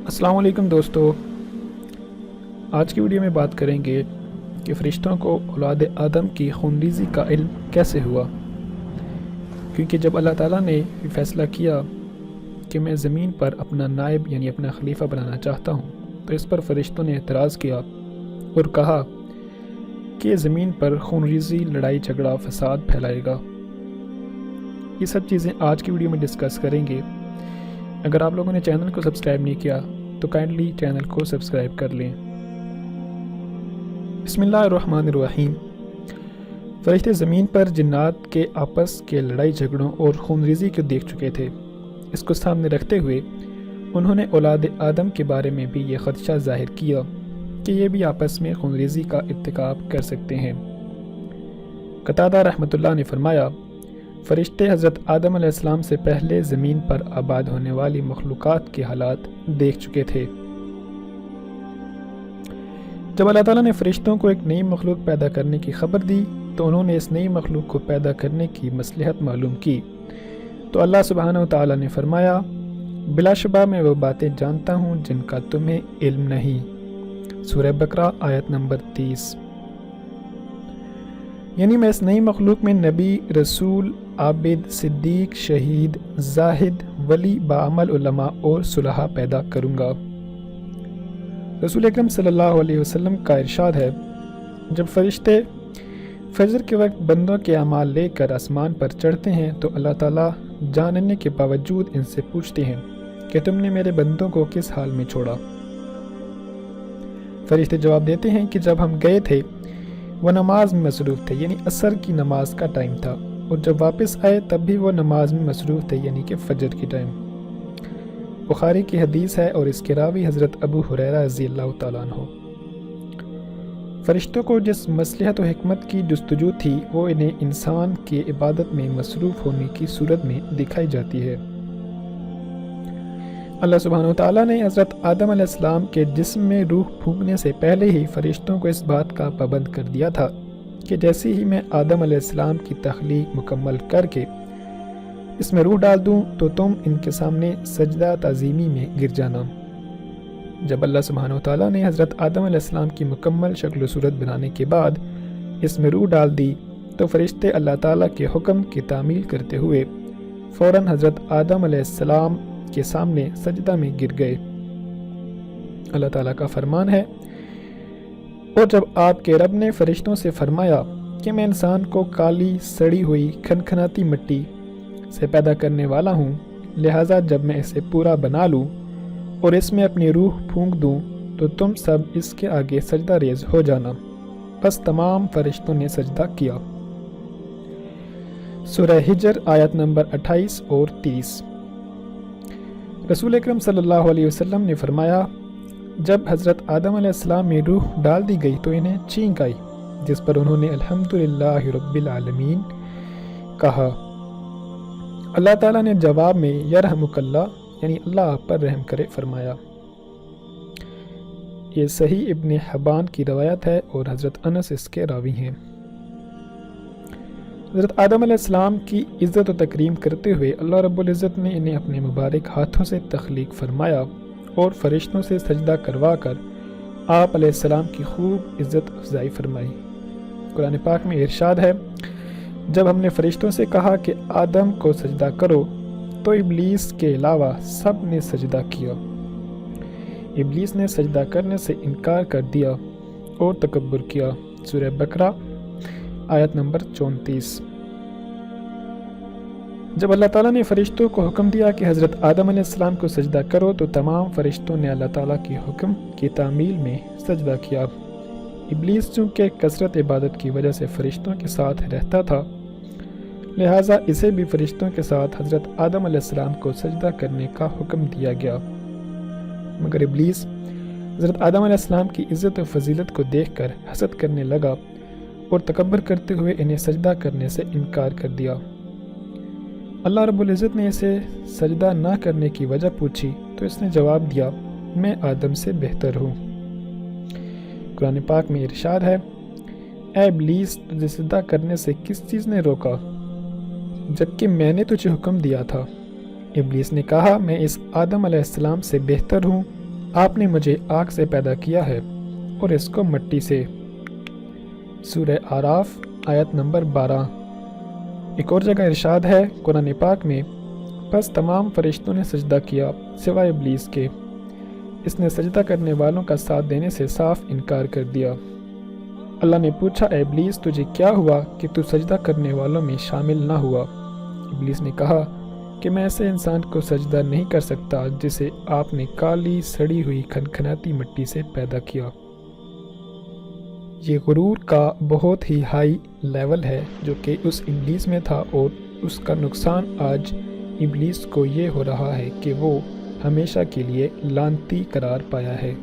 السلام علیکم دوستو، آج کی ویڈیو میں بات کریں گے کہ فرشتوں کو اولاد آدم کی خونریزی کا علم کیسے ہوا۔ کیونکہ جب اللہ تعالیٰ نے فیصلہ کیا کہ میں زمین پر اپنا نائب یعنی اپنا خلیفہ بنانا چاہتا ہوں، تو اس پر فرشتوں نے اعتراض کیا اور کہا کہ زمین پر خونریزی، لڑائی جھگڑا، فساد پھیلائے گا۔ یہ سب چیزیں آج کی ویڈیو میں ڈسکس کریں گے۔ اگر آپ لوگوں نے چینل کو سبسکرائب نہیں کیا تو کائنڈلی چینل کو سبسکرائب کر لیں۔ بسم اللہ الرحمن الرحیم۔ فرشتے زمین پر جنات کے آپس کے لڑائی جھگڑوں اور خونریزی کو دیکھ چکے تھے۔ اس کو سامنے رکھتے ہوئے انہوں نے اولاد آدم کے بارے میں بھی یہ خدشہ ظاہر کیا کہ یہ بھی آپس میں خونریزی کا ارتکاب کر سکتے ہیں۔ قتادہ رحمۃ اللہ نے فرمایا، فرشتے حضرت آدم علیہ السلام سے پہلے زمین پر آباد ہونے والی مخلوقات کے حالات دیکھ چکے تھے۔ جب اللہ تعالیٰ نے فرشتوں کو ایک نئی مخلوق پیدا کرنے کی خبر دی تو انہوں نے اس نئی مخلوق کو پیدا کرنے کی مصلحت معلوم کی، تو اللہ سبحانہ وتعالیٰ نے فرمایا، بلا شبہ میں وہ باتیں جانتا ہوں جن کا تمہیں علم نہیں۔ سورہ بقرہ آیت نمبر 30۔ یعنی میں اس نئی مخلوق میں نبی، رسول، عابد، صدیق، شہید، زاہد، ولی، باعمل علماء اور صلحاء پیدا کروں گا۔ رسول اکرم صلی اللہ علیہ وسلم کا ارشاد ہے، جب فرشتے فجر کے وقت بندوں کے اعمال لے کر آسمان پر چڑھتے ہیں تو اللہ تعالیٰ جاننے کے باوجود ان سے پوچھتے ہیں کہ تم نے میرے بندوں کو کس حال میں چھوڑا؟ فرشتے جواب دیتے ہیں کہ جب ہم گئے تھے وہ نماز میں مصروف تھے، یعنی عصر کی نماز کا ٹائم تھا، اور جب واپس آئے تب بھی وہ نماز میں مصروف تھے، یعنی کہ فجر کی ٹائم۔ بخاری کی حدیث ہے اور اس کے راوی حضرت ابو ہریرہ رضی اللہ تعالیٰ عنہ۔ فرشتوں کو جس مصلحت و حکمت کی جستجو تھی وہ انہیں انسان کی عبادت میں مصروف ہونے کی صورت میں دکھائی جاتی ہے۔ اللہ سبحانہ وتعالیٰ نے حضرت آدم علیہ السلام کے جسم میں روح پھونکنے سے پہلے ہی فرشتوں کو اس بات کا پابند کر دیا تھا کہ جیسے ہی میں آدم علیہ السلام کی تخلیق مکمل کر کے اس میں روح ڈال دوں تو تم ان کے سامنے سجدہ تعظیمی میں گر جانا۔ جب اللہ سبحانہ وتعالیٰ نے حضرت آدم علیہ السلام کی مکمل شکل و صورت بنانے کے بعد اس میں روح ڈال دی تو فرشتے اللہ تعالیٰ کے حکم کی تعمیل کرتے ہوئے فوراً حضرت آدم علیہ السلام کے سامنے سجدہ میں گر گئے۔ اللہ تعالیٰ کا فرمان ہے، اور جب آپ کے رب نے فرشتوں سے فرمایا کہ میں انسان کو کالی سڑی ہوئی کھنکھناتی مٹی سے پیدا کرنے والا ہوں، لہٰذا جب میں اسے پورا بنا لوں اور اس میں اپنی روح پھونک دوں تو تم سب اس کے آگے سجدہ ریز ہو جانا۔ بس تمام فرشتوں نے سجدہ کیا۔ سورہ ہجر آیت نمبر 28 اور 30۔ رسول اکرم صلی اللہ علیہ وسلم نے فرمایا، جب حضرت آدم علیہ السلام میں روح ڈال دی گئی تو انہیں چینک آئی، جس پر انہوں نے الحمدللہ رب العالمین کہا۔ اللہ تعالیٰ نے جواب میں یرحمک اللہ، یعنی اللہ آپ پر رحم کرے، فرمایا۔ یہ صحیح ابن حبان کی روایت ہے اور حضرت انس اس کے راوی ہیں۔ حضرت آدم علیہ السلام کی عزت و تکریم کرتے ہوئے اللہ رب العزت نے انہیں اپنے مبارک ہاتھوں سے تخلیق فرمایا اور فرشتوں سے سجدہ کروا کر آپ علیہ السلام کی خوب عزت افزائی فرمائی۔ قرآن پاک میں ارشاد ہے، جب ہم نے فرشتوں سے کہا کہ آدم کو سجدہ کرو تو ابلیس کے علاوہ سب نے سجدہ کیا۔ ابلیس نے سجدہ کرنے سے انکار کر دیا اور تکبر کیا۔ سورہ بقرہ آیت نمبر 34۔ جب اللہ تعالیٰ نے فرشتوں کو حکم دیا کہ حضرت آدم علیہ السلام کو سجدہ کرو تو تمام فرشتوں نے اللہ تعالیٰ کے حکم کی تعمیل میں سجدہ کیا۔ ابلیس چونکہ کثرت عبادت کی وجہ سے فرشتوں کے ساتھ رہتا تھا، لہٰذا اسے بھی فرشتوں کے ساتھ حضرت آدم علیہ السلام کو سجدہ کرنے کا حکم دیا گیا، مگر ابلیس حضرت آدم علیہ السلام کی عزت و فضیلت کو دیکھ کر حسد کرنے لگا اور تکبر کرتے ہوئے انہیں سجدہ کرنے سے انکار کر دیا۔ اللہ رب العزت نے اسے سجدہ نہ کرنے کی وجہ پوچھی تو اس نے جواب دیا، میں آدم سے بہتر ہوں۔ قرآن پاک میں ارشاد ہے، اے ابلیس، تجھے سجدہ کرنے سے کس چیز نے روکا جبکہ میں نے تجھے حکم دیا تھا؟ ابلیس نے کہا، میں اس آدم علیہ السلام سے بہتر ہوں آپ نے مجھے آگ سے پیدا کیا ہے اور اس کو مٹی سے۔ سورہ آراف آیت نمبر 12۔ ایک اور جگہ ارشاد ہے قرآن پاک میں، بس تمام فرشتوں نے سجدہ کیا سوائے ابلیس کے، اس نے سجدہ کرنے والوں کا ساتھ دینے سے صاف انکار کر دیا۔ اللہ نے پوچھا، اے ابلیس تجھے کیا ہوا کہ تو سجدہ کرنے والوں میں شامل نہ ہوا؟ ابلیس نے کہا کہ میں ایسے انسان کو سجدہ نہیں کر سکتا جسے آپ نے کالی سڑی ہوئی کھنکھناتی مٹی سے پیدا کیا۔ یہ غرور کا بہت ہی ہائی لیول ہے جو کہ اس ابلیس میں تھا، اور اس کا نقصان آج ابلیس کو یہ ہو رہا ہے کہ وہ ہمیشہ کے لیے لعنتی قرار پایا ہے۔